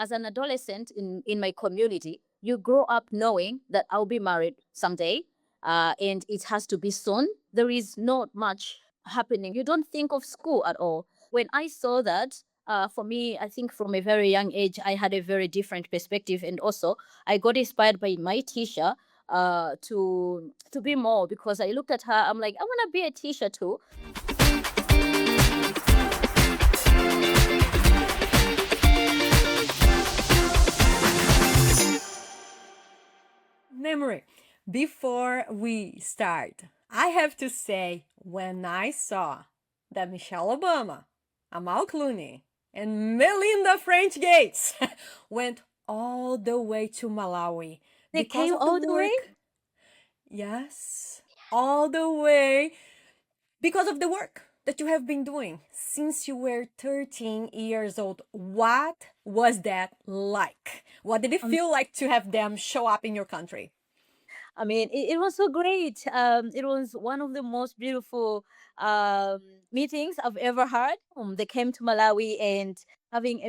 as an adolescent in my community, you grow up knowing that I'll be married someday, and it has to be soon. There is not much happening. You don't think of school at all. When I saw that, for me, I think from a very young age, I had a very different perspective, and also I got inspired by my teacher to be more, because I looked at her. I'm like, I want to be a teacher too. Memory. Before we start, I have to say, when I saw that Michelle Obama, Amal Clooney, and Melinda French Gates went all the way to Malawi They because came of the all the way. work. Yes, all the way because of the work that you have been doing since you were 13 years old. What was that like? What did it Um, feel like to have them show up in your country? I mean, it was so great. It was one of the most beautiful meetings I've ever had. They came to Malawi and having,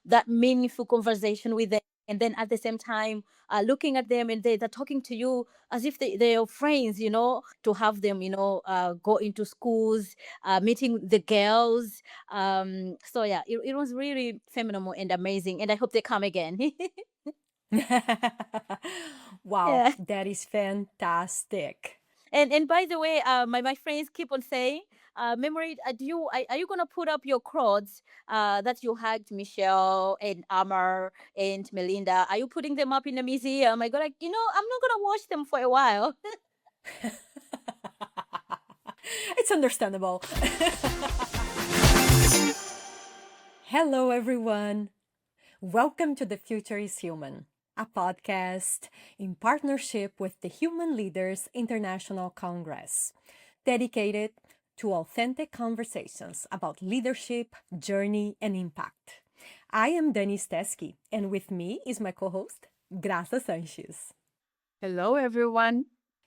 that meaningful conversation with them. And then at the same time, looking at them, and they're talking to you as if they're your friends, to have them, go into schools, meeting the girls. So, yeah, it was really phenomenal and amazing. And I hope they come again. Wow, Yeah. that is fantastic. And by the way, my friends keep on saying, memory, are you gonna put up your quotes that you hugged Michelle and Amar and Melinda? Are you putting them up in the museum? I go like, I'm not gonna watch them for a while. It's understandable. Hello, everyone. Welcome to The Future is Human, a podcast in partnership with the Human Leaders International Congress, dedicated to authentic conversations about leadership, journey, and impact. I am Denise Teskey, and with me is my co host, Graça Sanchez. Hello, everyone.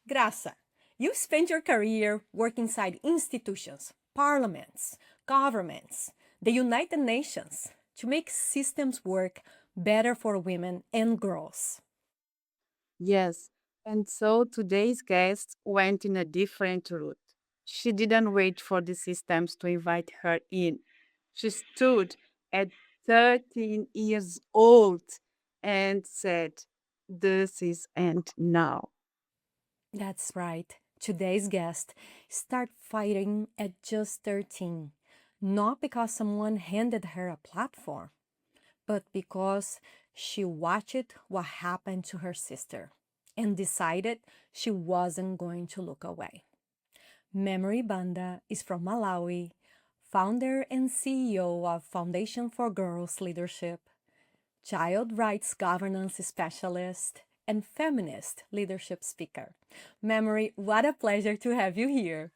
Graça, you spent your career working inside institutions, parliaments, governments, the United Nations to make systems work better for women and girls. Yes, and so today's guest went in a different route. She didn't wait for the systems to invite her in. She stood at 13 years old and said, "This is and now." That's right. Today's guest started fighting at just 13, not because someone handed her a platform, but because she watched what happened to her sister and decided she wasn't going to look away. Memory Banda is from Malawi, founder and CEO of Foundation for Girls Leadership, child rights governance specialist, and feminist leadership speaker. Memory, what a pleasure to have you here.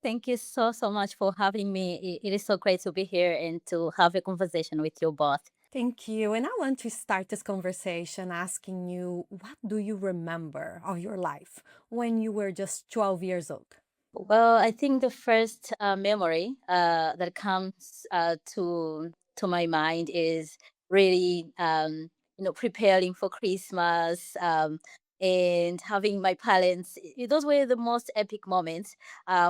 Thank you so, so much for having me. It is so great to be here and to have a conversation with you both. Thank you. And I want to start this conversation asking you, what do you remember of your life when you were just 12 years old? Well, I think the first memory that comes to my mind is really preparing for Christmas, and having my parents. Those were the most epic moments,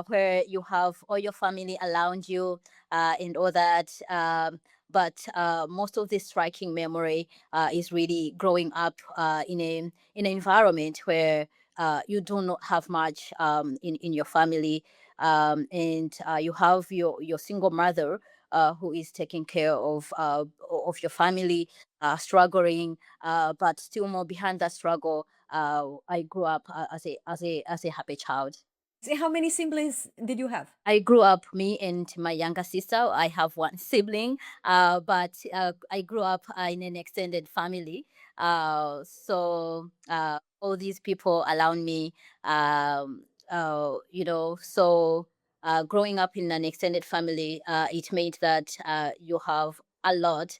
where you have all your family around you, and all that. But most of the striking memory is really growing up in an environment where you do not have much in your family, and you have your single mother who is taking care of your family, struggling, but still more behind that struggle. I grew up as a happy child. See, how many siblings did you have? I grew up, me and my younger sister. I have one sibling, but I grew up in an extended family. So all these people around me, so growing up in an extended family, it meant that you have a lot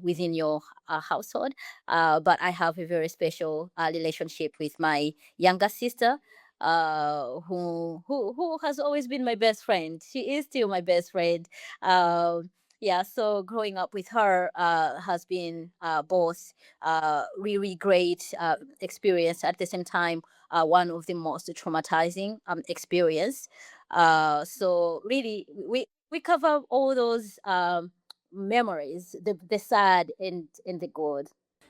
within your household. But I have a very special relationship with my younger sister, who has always been my best friend. She is still my best friend. Yeah, so growing up with her has been both really great experience, at the same time one of the most traumatizing experience. So really, we cover all those memories, the sad and the good.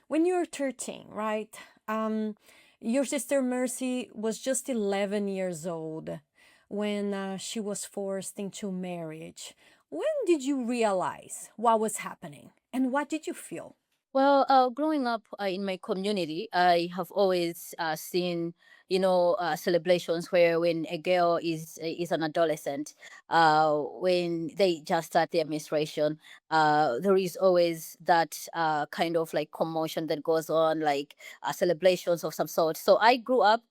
When you were 13, right? Um, your sister Mercy was just 11 years old when she was forced into marriage. When did you realize what was happening and what did you feel? Well, growing up in my community, I have always seen, celebrations where when a girl is an adolescent, when they just start their menstruation, there is always that kind of like commotion that goes on, like celebrations of some sort. So I grew up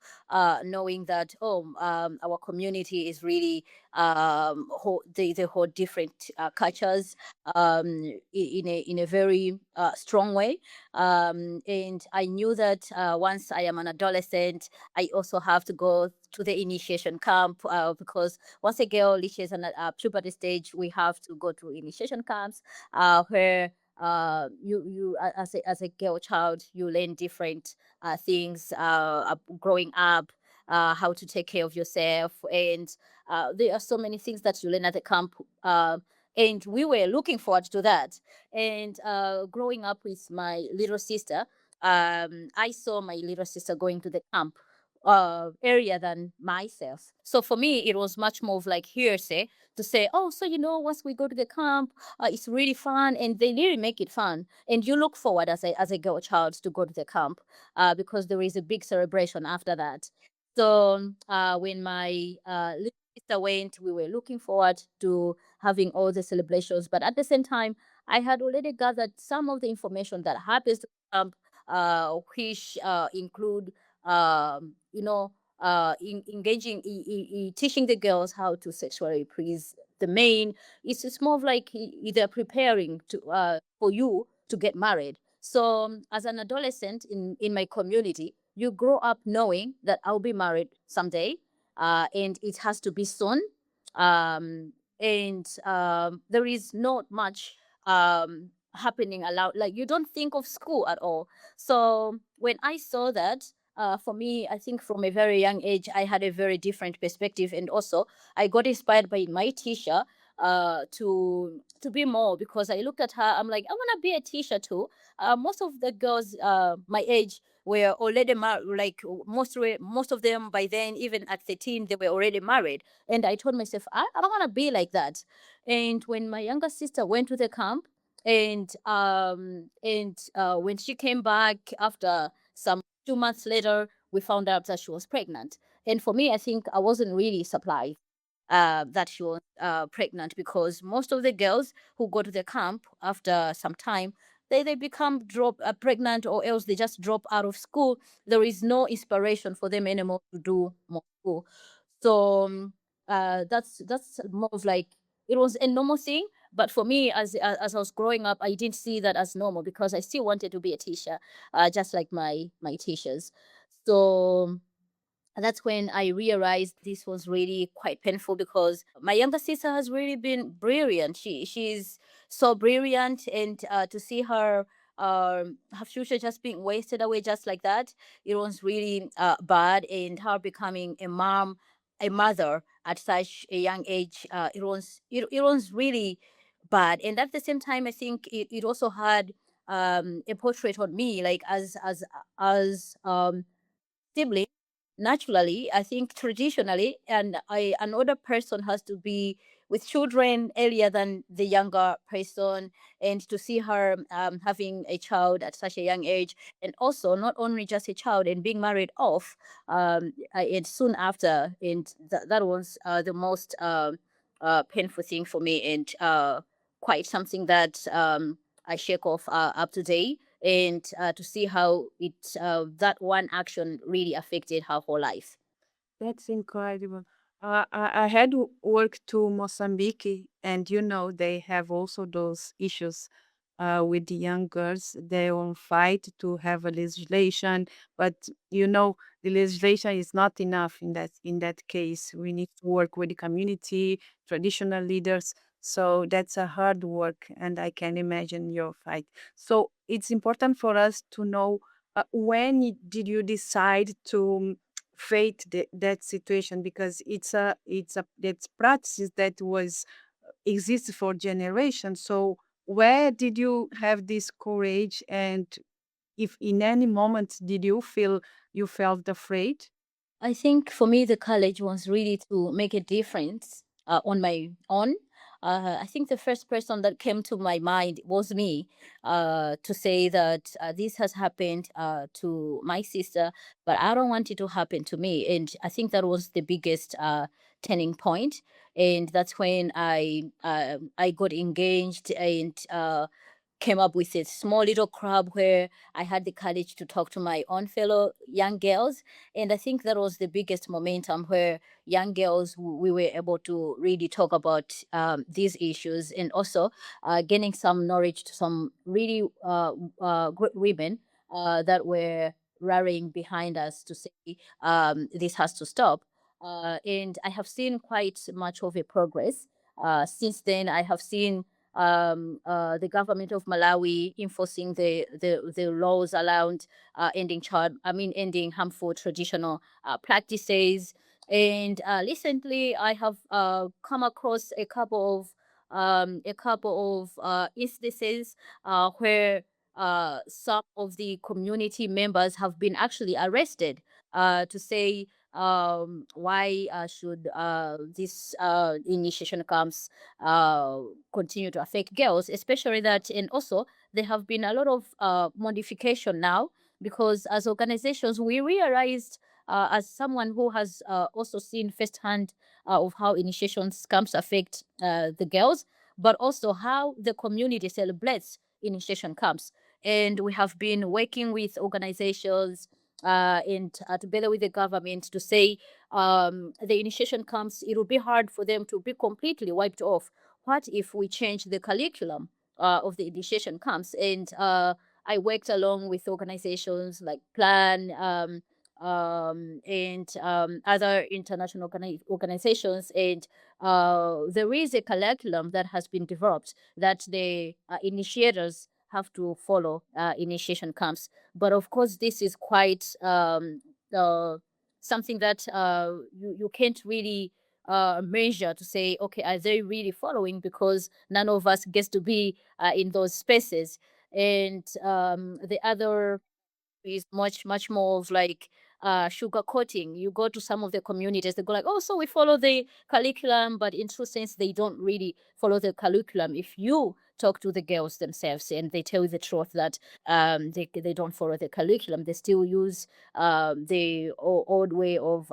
knowing that, our community is really they hold different cultures in a very strong way. And I knew that once I am an adolescent, I also have to go to the initiation camp because once a girl reaches an puberty stage, we have to go through initiation camps where as a girl child you learn different things growing up, how to take care of yourself, and there are so many things that you learn at the camp. And we were looking forward to that. And growing up with my little sister, I saw my little sister going to the camp earlier than myself. So for me, it was much more of like hearsay to say, oh, so once we go to the camp, it's really fun, and they really make it fun. And you look forward as a girl child to go to the camp because there is a big celebration after that. So when my little sister went, we were looking forward to having all the celebrations. But at the same time, I had already gathered some of the information that happens to camp, which include, engaging, teaching the girls how to sexually please the men. It's more of like either preparing to for you to get married. So as an adolescent in my community, you grow up knowing that I'll be married someday, and it has to be soon. And there is not much happening allowed, like you don't think of school at all. So when I saw that, for me, I think from a very young age I had a very different perspective, and also I got inspired by my teacher to be more, because I looked at her, I'm like, I want to be a teacher too. Most of the girls my age were already married, like most of them by then, even at 13 they were already married. And I told myself, I don't want to be like that. And when my younger sister went to the camp, and when she came back after some 2 months later, we found out that she was pregnant. And for me, I think I wasn't really surprised that she was pregnant, because most of the girls who go to the camp after some time, they become drop pregnant, or else they just drop out of school. There is no inspiration for them anymore to do more school. So that's more of like, it was a normal thing. But for me, as I was growing up, I didn't see that as normal, because I still wanted to be a teacher, just like my teachers. So that's when I realized this was really quite painful, because my younger sister has really been brilliant. She's so brilliant, and to see her future just being wasted away just like that, it was really bad. And her becoming a mother at such a young age, it was really bad. And at the same time, I think it also had a portrait on me, like as sibling. Naturally, I think traditionally, an older person has to be with children earlier than the younger person. And to see her having a child at such a young age, and also not only just a child and being married off, and soon after, and that was the most painful thing for me, and quite something that I shake off up to date. And to see how that one action really affected her whole life. That's incredible. I had worked to Mozambique, and they have also those issues with the young girls. They will fight to have a legislation, but the legislation is not enough in that case. We need to work with the community, traditional leaders. So that's a hard work, and I can imagine your fight. So it's important for us to know when did you decide to fate that situation, because it's a that's practice that was exists for generations. So where did you have this courage, and if in any moment did you feel you felt afraid? I think for me, the college was really to make a difference on my own. I think the first person that came to my mind was me, to say that this has happened to my sister, but I don't want it to happen to me. And I think that was the biggest turning point. And that's when I got engaged and came up with a small little club where I had the courage to talk to my own fellow young girls. And I think that was the biggest momentum where young girls, we were able to really talk about these issues, and also gaining some knowledge to some really great women that were rallying behind us to say this has to stop. And I have seen quite much of a progress. Since then, I have seen the government of Malawi enforcing the laws around ending harmful traditional practices. And recently, I have come across a couple of instances where some of the community members have been actually arrested to say why should this initiation camps continue to affect girls, especially that, and also there have been a lot of modification now, because as organizations we realized, as someone who has also seen firsthand of how initiation camps affect the girls, but also how the community celebrates initiation camps. And we have been working with organizations and together with the government to say the initiation camps, it will be hard for them to be completely wiped off. What if we change the curriculum of the initiation camps? And I worked along with organizations like Plan and other international organizations. And there is a curriculum that has been developed that the initiators have to follow initiation camps. But of course, this is quite uh, something that you can't really measure to say, okay, are they really following? Because none of us gets to be in those spaces. And the other is much more of like sugar coating. You go to some of the communities, they go like, oh, so we follow the curriculum, but in true sense they don't really follow the curriculum. If you talk to the girls themselves and they tell you the truth that they don't follow the curriculum, they still use the old way of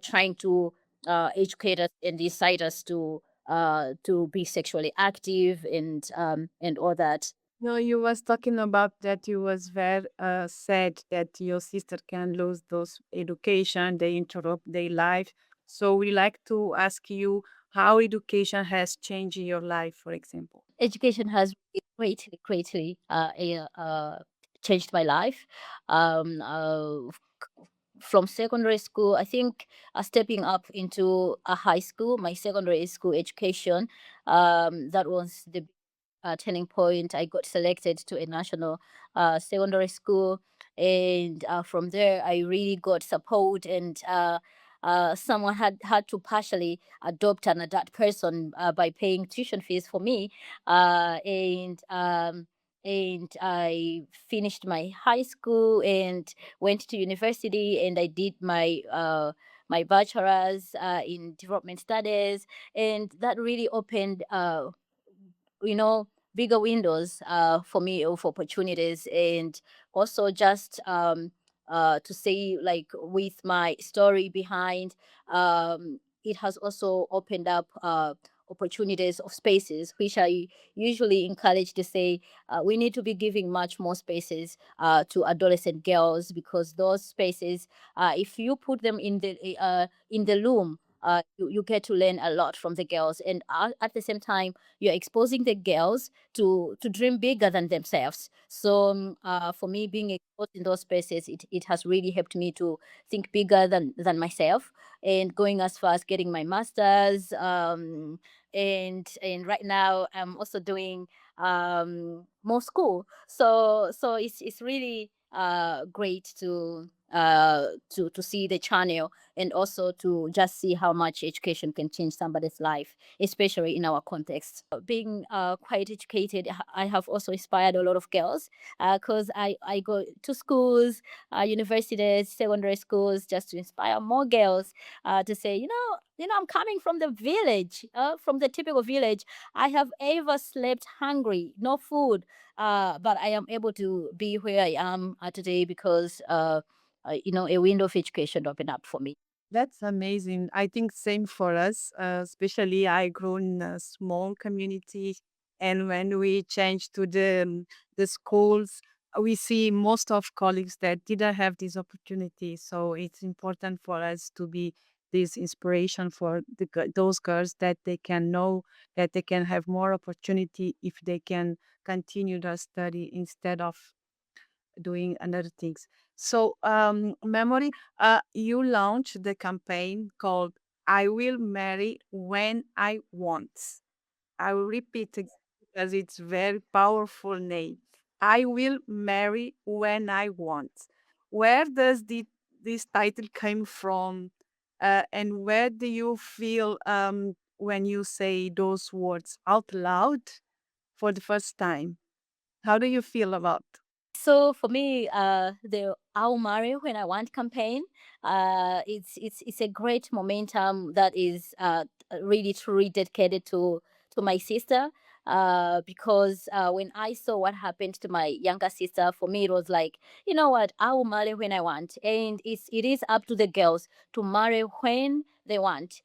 trying to educate us and decide us to be sexually active and all that. No, you was talking about that you was very sad that your sister can lose those education, they interrupt their life. So we like to ask you how education has changed your life, for example. Education has really greatly changed my life. Um, uh, from secondary school, I think stepping up into a high school, my secondary school education, that was the turning point. I got selected to a national secondary school, and from there, I really got support. And someone had to partially adopt an adult person by paying tuition fees for me, and I finished my high school and went to university, and I did my bachelor's in development studies, and that really opened you know bigger windows for me of opportunities. And also just to say, like, with my story behind, it has also opened up opportunities of spaces which I usually encourage to say we need to be giving much more spaces to adolescent girls, because those spaces, if you put them in the room you get to learn a lot from the girls, and at the same time you're exposing the girls to dream bigger than themselves. So for me, being exposed in those spaces, it has really helped me to think bigger than myself, and going as far as getting my master's. And right now I'm also doing more school. So it's really great to see the channel, and also to just see how much education can change somebody's life, especially in our context. Being quite educated, I have also inspired a lot of girls, because I go to schools, universities, secondary schools, just to inspire more girls, to say, I'm coming from the village, from the typical village. I have ever slept hungry, no food, but I am able to be where I am today because, a window of education opened up for me. That's amazing. I think same for us, especially I grew in a small community, and when we changed to the schools, we see most of colleagues that didn't have this opportunity. So it's important for us to be this inspiration for those girls, that they can know that they can have more opportunity if they can continue their study instead of doing another things. So, Memory, you launched the campaign called "I Will Marry When I Want." I will repeat it because it's very powerful name. I will marry when I want. Where does this title came from, and where do you feel when you say those words out loud for the first time? How do you feel about? So for me, the "I'll marry when I want" campaign, it's a great momentum that is really truly dedicated to my sister. Because when I saw what happened to my younger sister, for me it was like, you know what, I will marry when I want, and it is up to the girls to marry when they want.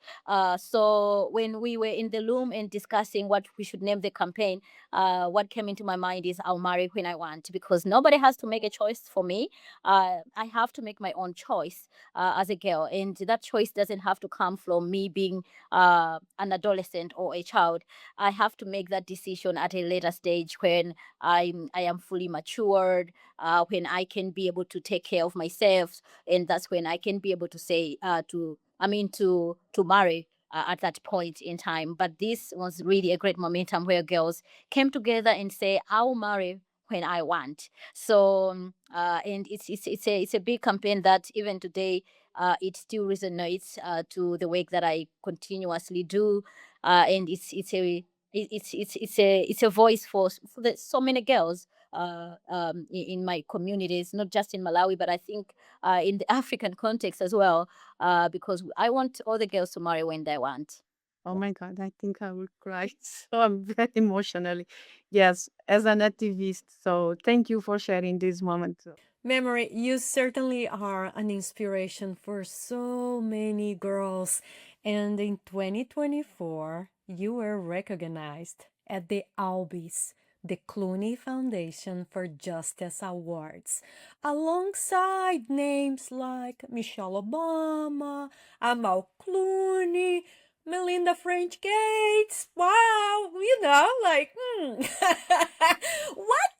So when we were in the room and discussing what we should name the campaign, what came into my mind is "I'll marry when I want," because nobody has to make a choice for me. I have to make my own choice as a girl, and that choice doesn't have to come from me being an adolescent or a child. I have to make that decision at a later stage when I am fully matured, when I can be able to take care of myself, and that's when I can be able to say to marry at that point in time. But this was really a great momentum where girls came together and say, "I'll marry when I want." So, and it's a big campaign that even today, it still resonates to the work that I continuously do, and it's a voice for so many girls. In my communities, not just in Malawi, but I think in the African context as well, because I want all the girls to marry when they want. Oh my God, I think I will cry. So I'm very emotionally. Yes, as an activist. So thank you for sharing this moment. Memory, you certainly are an inspiration for so many girls. And in 2024, you were recognized at the ALBIS, the Clooney Foundation for Justice Awards, alongside names like Michelle Obama, Amal Clooney, Melinda French Gates. Wow, what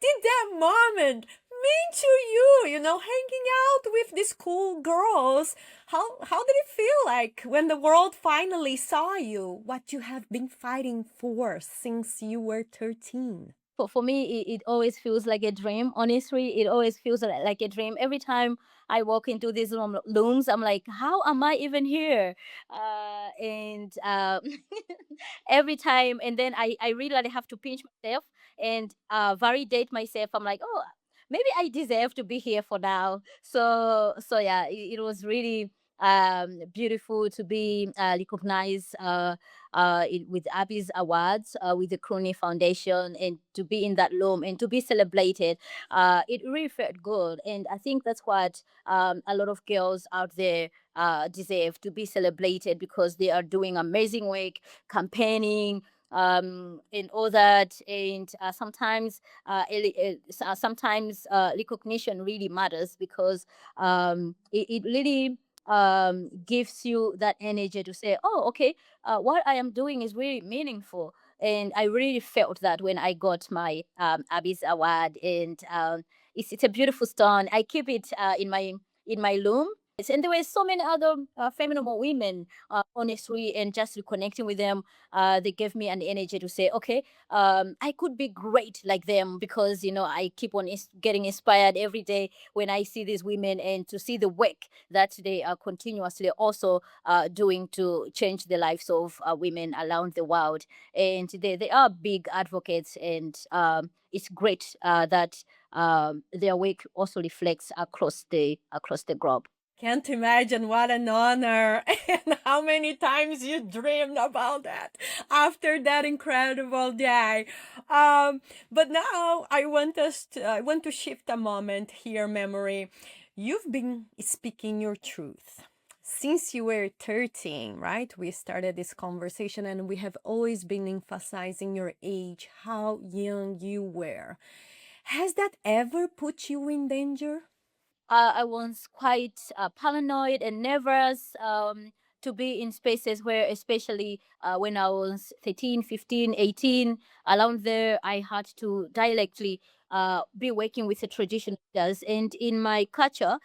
did that moment mean to you? Hanging out with these cool girls. How did it feel like when the world finally saw you? What you have been fighting for since you were 13? For me, it always feels like a dream. Honestly, it always feels like a dream. Every time I walk into these rooms, I'm like, how am I even here? And every time, and then I really have to pinch myself and validate myself. I'm like, oh, maybe I deserve to be here for now. So yeah, it was really beautiful to be recognized with Abby's awards, with the Crony Foundation, and to be in that room and to be celebrated. It really felt good. And I think that's what a lot of girls out there deserve, to be celebrated, because they are doing amazing work, campaigning, and all that. And sometimes recognition really matters, because it really gives you that energy to say, oh, okay, what I am doing is really meaningful. And I really felt that when I got my Abby's award, and it's a beautiful stone. I keep it in my loom. And there were so many other feminine women, honestly, and just reconnecting with them, they gave me an energy to say, okay, I could be great like them, because I keep on getting inspired every day when I see these women, and to see the work that they are continuously also doing to change the lives of women around the world. And they are big advocates, and it's great that their work also reflects across the globe. Can't imagine what an honor and how many times you dreamed about that after that incredible day. But now I want to shift a moment here, Memory. You've been speaking your truth. Since you were 13, right? We started this conversation and we have always been emphasizing your age, how young you were. Has that ever put you in danger? I was quite paranoid and nervous to be in spaces where, especially when I was 13, 15, 18, around there, I had to directly be working with the traditional leaders. And in my culture,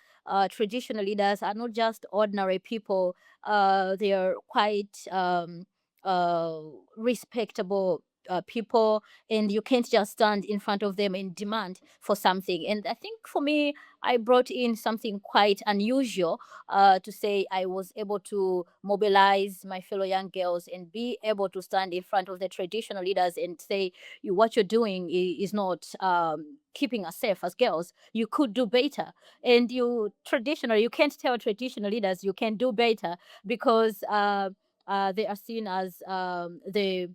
traditional leaders are not just ordinary people, they are quite uh, respectable. People, and you can't just stand in front of them and demand for something. And I think for me, I brought in something quite unusual to say I was able to mobilize my fellow young girls and be able to stand in front of the traditional leaders and say, what you're doing is not keeping us safe as girls. You could do better. And you can't tell traditional leaders you can do better, because they are seen as they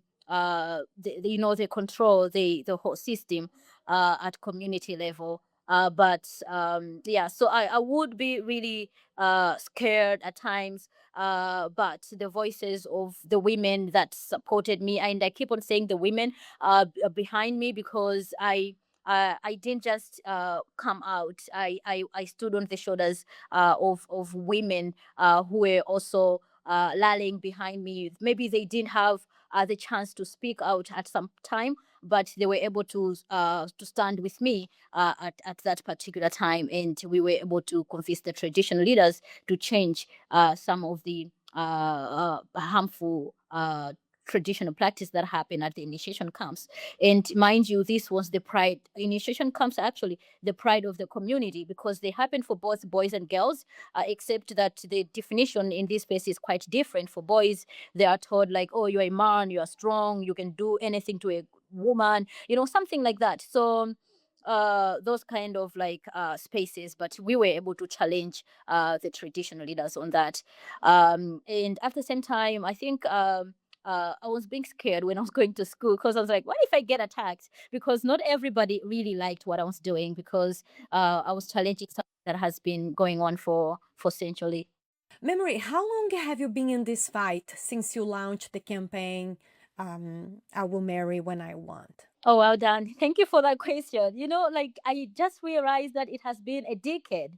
control the whole system at community level. But yeah, so I would be really scared at times. But the voices of the women that supported me, and I keep on saying the women behind me, because I didn't just come out. I stood on the shoulders of women who were also rallying behind me. Maybe they didn't have the chance to speak out at some time, but they were able to stand with me at that particular time, and we were able to convince the traditional leaders to change some of the harmful traditional practice that happened at the initiation camps. And mind you, this was the pride initiation camps, actually the pride of the community, because they happen for both boys and girls, except that the definition in this space is quite different. For boys, they are told like, oh, you're a man, you are strong, you can do anything to a woman, something like that. So those kind of like spaces, but we were able to challenge the traditional leaders on that. And at the same time, I think I was being scared when I was going to school, because I was like, what if I get attacked? Because not everybody really liked what I was doing, because I was challenging something that has been going on for centuries. Memory, how long have you been in this fight since you launched the campaign, I Will Marry When I Want? Oh, well done. Thank you for that question. Like, I just realized that it has been a decade,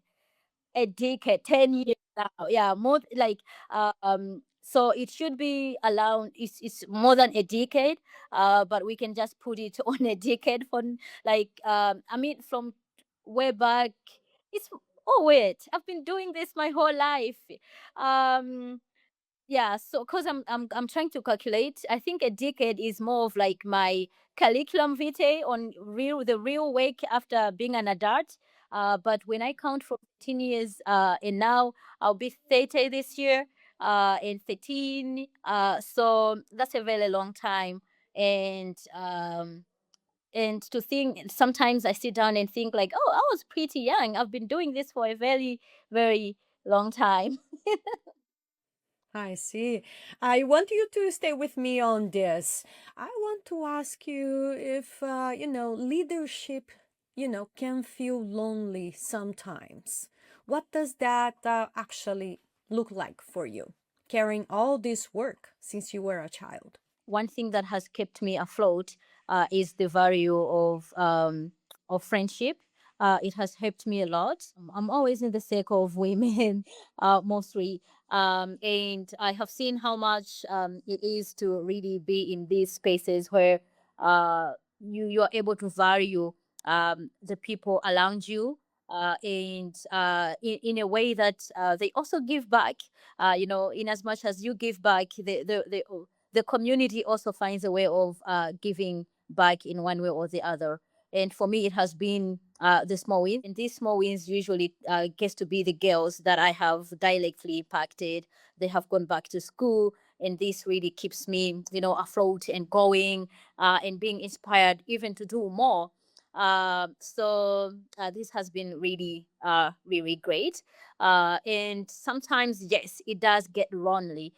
10 years now. Yeah, more like so it should be around, it's more than a decade, but we can just put it on a decade for like I mean, from way back. It's Oh wait, I've been doing this my whole life. um yeah, so because I'm trying to calculate, I think a decade is more of like my curriculum vitae on the real work after being an adult. But when I count from 15 years and now, I'll be 30 this year, and 13. So that's a very long time. And to think, sometimes I sit down and think like, oh, I was pretty young. I've been doing this for a very, very long time. I see. I want you to stay with me on this. I want to ask you if, leadership, can feel lonely sometimes. What does that actually look like for you, carrying all this work since you were a child? One thing that has kept me afloat is the value of friendship. It has helped me a lot. I'm always in the circle of women, mostly. And I have seen how much it is to really be in these spaces where you're able to value the people around you, and in a way that they also give back. In as much as you give back, the community also finds a way of giving back in one way or the other. And for me, it has been the small wins. And these small wins usually gets to be the girls that I have directly impacted. They have gone back to school, and this really keeps me, afloat and going, and being inspired even to do more. So this has been really, really great. And sometimes, yes, it does get lonely,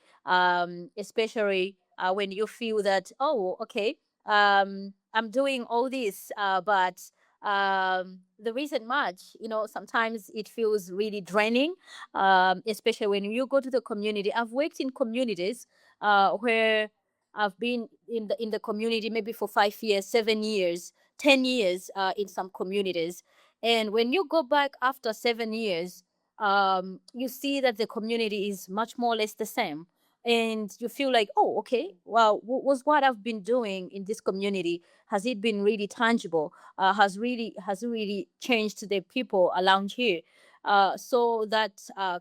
especially when you feel that, oh, okay, I'm doing all this, but there isn't much. Sometimes it feels really draining, especially when you go to the community. I've worked in communities where I've been in the community maybe for 5 years, 7 years, 10 years, in some communities. And when you go back after 7 years, you see that the community is much more or less the same. And you feel like, oh, okay, well, was what I've been doing in this community, has it been really tangible? Has it really changed the people around here? So that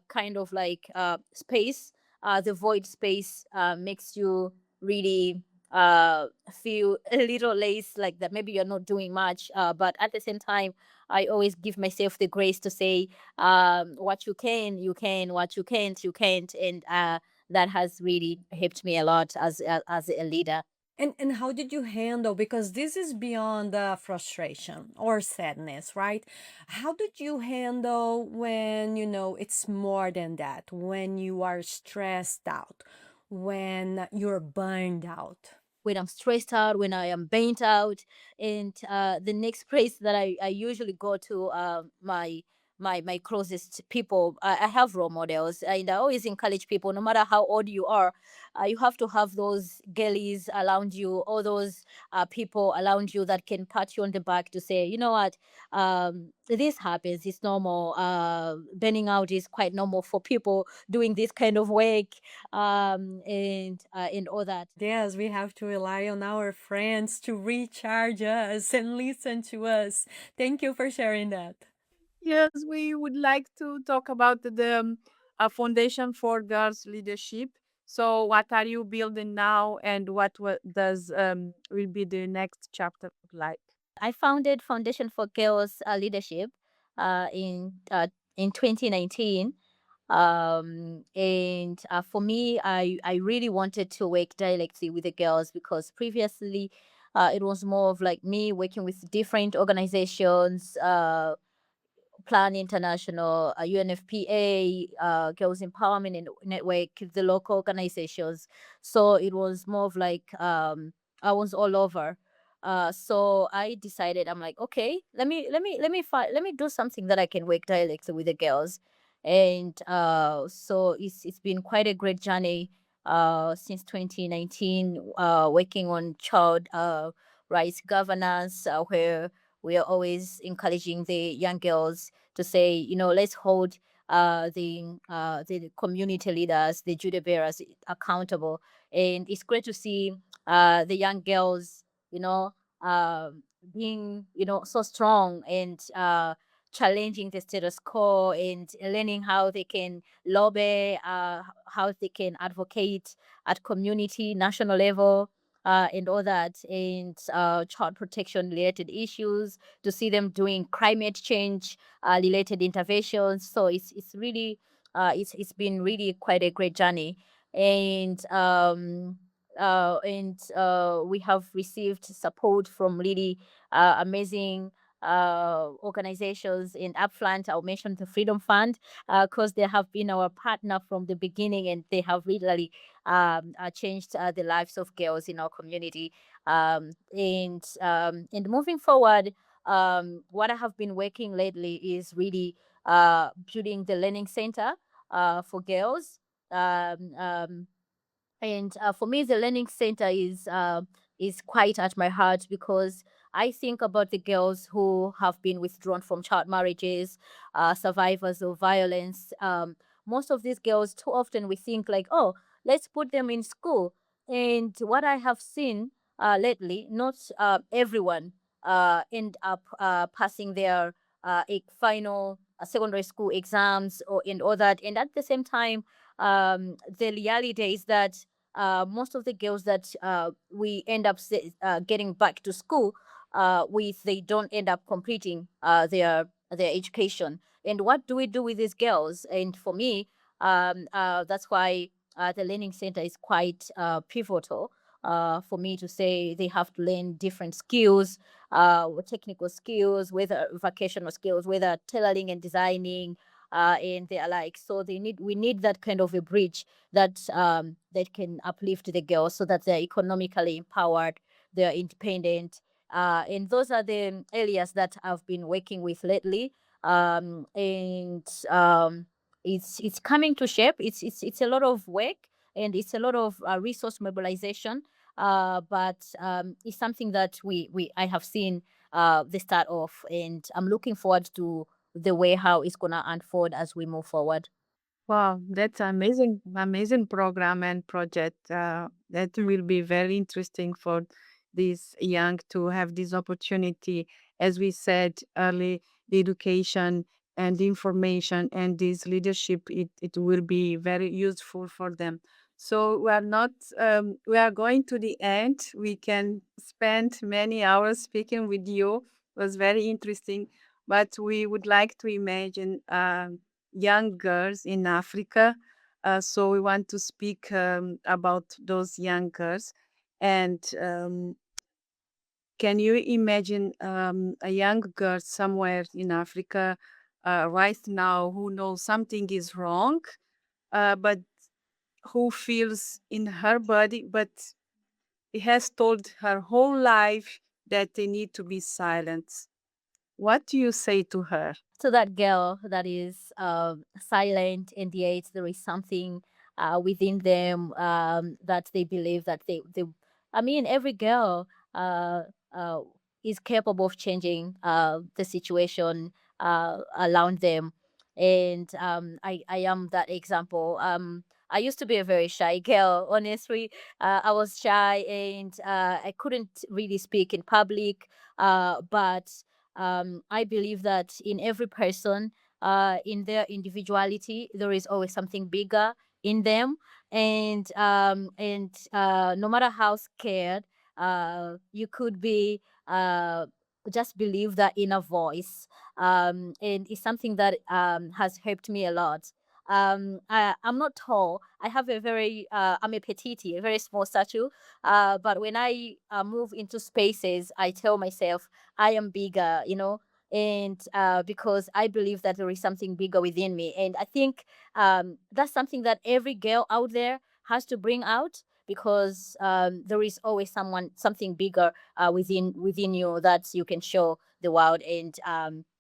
kind of like space, the void space, makes you really feel a little less like that. Maybe you're not doing much, but at the same time, I always give myself the grace to say, what you can, you can; what you can't, you can't. And that has really helped me a lot as a leader. And how did you handle, because this is beyond frustration or sadness, right? How did you handle when it's more than that, when you are stressed out, when you're burned out? When I'm stressed out, when I am burnt out. And the next place that I usually go to, my closest people. I have role models, and I always encourage people, no matter how old you are, you have to have those girlies around you, or those people around you that can pat you on the back to say, you know what, this happens, it's normal. Burning out is quite normal for people doing this kind of work, and all that. Yes, we have to rely on our friends to recharge us and listen to us. Thank you for sharing that. Yes, we would like to talk about the foundation for girls leadership. So, what are you building now, and what does will be the next chapter look like? I founded Foundation for Girls Leadership in 2019. And for me, I really wanted to work directly with the girls, because previously it was more of like me working with different organizations, Plan International, UNFPA, Girls Empowerment and Network, the local organizations. So it was more of like, I was all over. So I decided, I'm like, okay, let me do something that I can work directly with the girls. And so it's been quite a great journey since 2019, working on child rights governance, where we are always encouraging the young girls to say, let's hold the community leaders, the Judah bearers, accountable. And it's great to see the young girls, you know, uh, being, so strong, and challenging the status quo, and learning how they can lobby, how they can advocate at community, national level, and all that, and child protection related issues, to see them doing climate change related interventions. So it's really, it's been really quite a great journey. And we have received support from really amazing organizations in upfront. I'll mention the Freedom Fund, because they have been our partner from the beginning, and they have really changed the lives of girls in our community. And moving forward, what I have been working lately is really building the learning center for girls. Um, um, and for me, the learning center is quite at my heart, because I think about the girls who have been withdrawn from child marriages, survivors of violence. Most of these girls, too often we think like, oh, let's put them in school. And what I have seen lately, not everyone end up passing their final secondary school exams or and all that. And at the same time, the reality is that most of the girls that we end up getting back to school with, they don't end up completing their education. And what do we do with these girls? And for me, that's why the learning center is quite pivotal for me to say they have to learn different skills, technical skills, whether vocational skills, whether tailoring and designing, and they are like. So we need that kind of a bridge that can uplift the girls so that they're economically empowered, they're independent, and those are the areas that I've been working with lately. And it's coming to shape. It's a lot of work and it's a lot of resource mobilization. But it's something that we I have seen the start of, and I'm looking forward to the way how it's gonna unfold as we move forward. Wow, that's amazing, amazing program and project. That will be very interesting for these young to have this opportunity. As we said early, the education and the information and this leadership, it will be very useful for them. So we are not, we are going to the end. We can spend many hours speaking with you. It was very interesting, but we would like to imagine. Young girls in Africa. So we want to speak about those young girls. And can you imagine a young girl somewhere in Africa right now who knows something is wrong, but who feels in her body, but it has told her whole life that they need to be silent? What do you say to her? To that girl that is silent, and yet there is something within them that they believe that they I mean, every girl uh, uh, is capable of changing the situation around them. And I am that example. I used to be a very shy girl, honestly. I was shy, and I couldn't really speak in public, but I believe that in every person, in their individuality, there is always something bigger in them, and no matter how scared you could be, just believe that inner voice, and it's something that has helped me a lot. I'm not tall. I have a very I'm a petite, a very small stature. But when I move into spaces, I tell myself I am bigger, and because I believe that there is something bigger within me. And I think that's something that every girl out there has to bring out, because there is always something bigger within you that you can show the world. And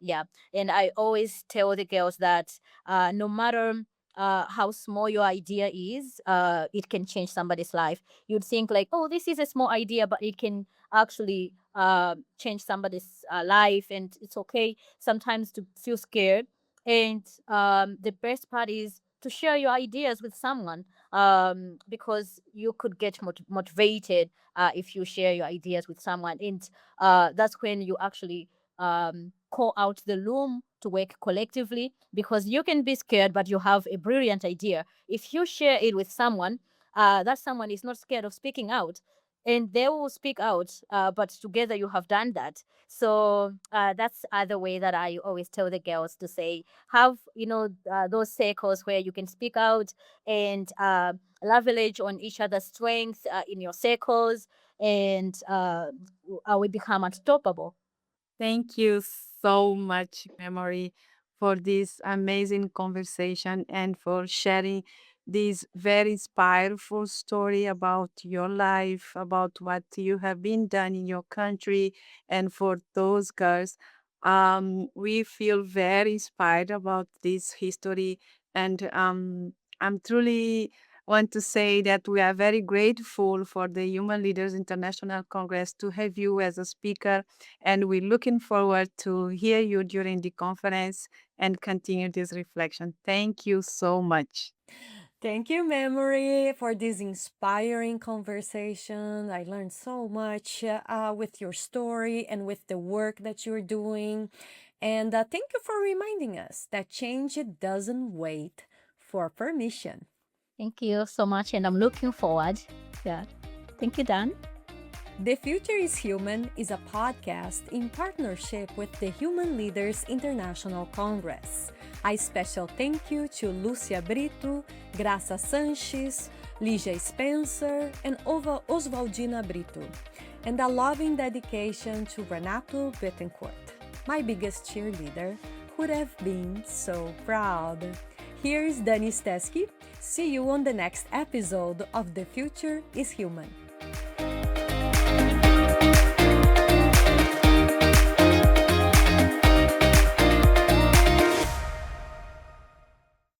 yeah, and I always tell the girls that no matter how small your idea is, it can change somebody's life. You'd think like, oh, this is a small idea, but it can actually change somebody's life. And it's okay sometimes to feel scared. And the best part is to share your ideas with someone, because you could get motivated if you share your ideas with someone. And that's when you actually call out the room to work collectively, because you can be scared, but you have a brilliant idea. If you share it with someone, that someone is not scared of speaking out, and they will speak out, but together you have done that. So that's other way that I always tell the girls to say, have those circles where you can speak out and leverage on each other's strengths in your circles, and we become unstoppable. Thank you so much, Memory, for this amazing conversation and for sharing this very inspireful story about your life, about what you have been done in your country, and for those girls. We feel very inspired about this history, and I'm truly want to say that we are very grateful for the Human Leaders International Congress to have you as a speaker, and we're looking forward to hear you during the conference and continue this reflection. Thank you so much. Thank you, Memory, for this inspiring conversation. I learned so much with your story and with the work that you're doing. And thank you for reminding us that change doesn't wait for permission. Thank you so much, and I'm looking forward. Yeah. Thank you, Dan. The Future is Human is a podcast in partnership with the Human Leaders International Congress. A special thank you to Lúcia Brito, Graça Sanches, Lígia Spencer, and Oswaldina Brito, and a loving dedication to Renato Bettencourt, my biggest cheerleader, who'd have been so proud. Here's Dani Stesky. See you on the next episode of The Future is Human.